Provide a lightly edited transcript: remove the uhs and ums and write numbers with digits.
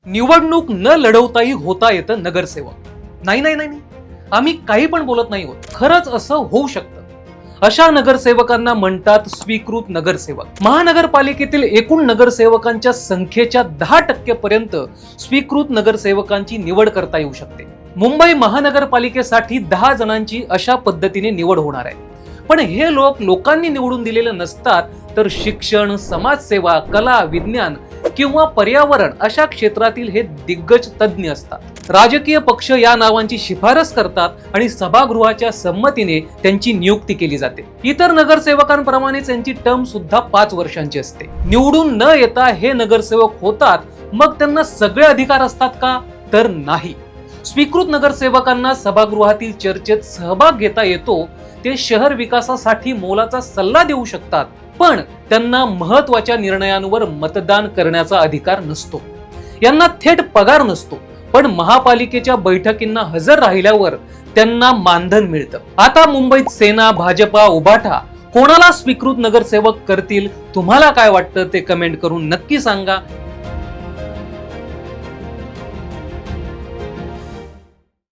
निवडणूक न लढवताही होता येतं नगरसेवक. नाही नाही नाही, आम्ही काही पण बोलत नाही आहोत. खरंच असं होऊ शकतं. अशा नगरसेवकांना म्हणतात स्वीकृत नगरसेवक. महानगरपालिकेतील एकूण नगरसेवकांच्या संख्येच्या 10% पर्यंत स्वीकृत नगरसेवकांची निवड करता येऊ शकते. मुंबई महानगरपालिकेसाठी 10 जणांची अशा पद्धतीने निवड होणार आहे. पण हे लोक लोकांनी निवडून दिलेले नसतात, तर शिक्षण, समाजसेवा, कला, विज्ञान किंवा पर्यावरण अशा क्षेत्रातील हे दिग्गज तज्ज्ञ असतात. राजकीय पक्ष या नावांची शिफारस करतात आणि सभागृहाच्या संमतीने त्यांची नियुक्ती केली जाते. इतर नगरसेवकांप्रमाणेच यांची टर्म सुद्धा 5 वर्षांची असते. निवडून न येता हे नगरसेवक होतात, मग त्यांना सगळे अधिकार असतात का? तर नाही. स्वीकृत नगरसेवकांना सभागृहातील चर्चेत सहभाग घेता येतो. ते शहर विकासासाठी मोलाचा सल्ला देऊ शकतात, पण त्यांना महत्त्वाच्या निर्णयांवर मतदान करण्याचा अधिकार नसतो. यांना थेट पगार नसतो, पण महापालिकेच्या बैठकींना हजर राहिल्यावर त्यांना मानधन मिळतं. आता मुंबईत सेना, भाजपा, उभाटा कोणाला स्वीकृत नगरसेवक करतील? तुम्हाला काय वाटतं ते कमेंट करून नक्की सांगा.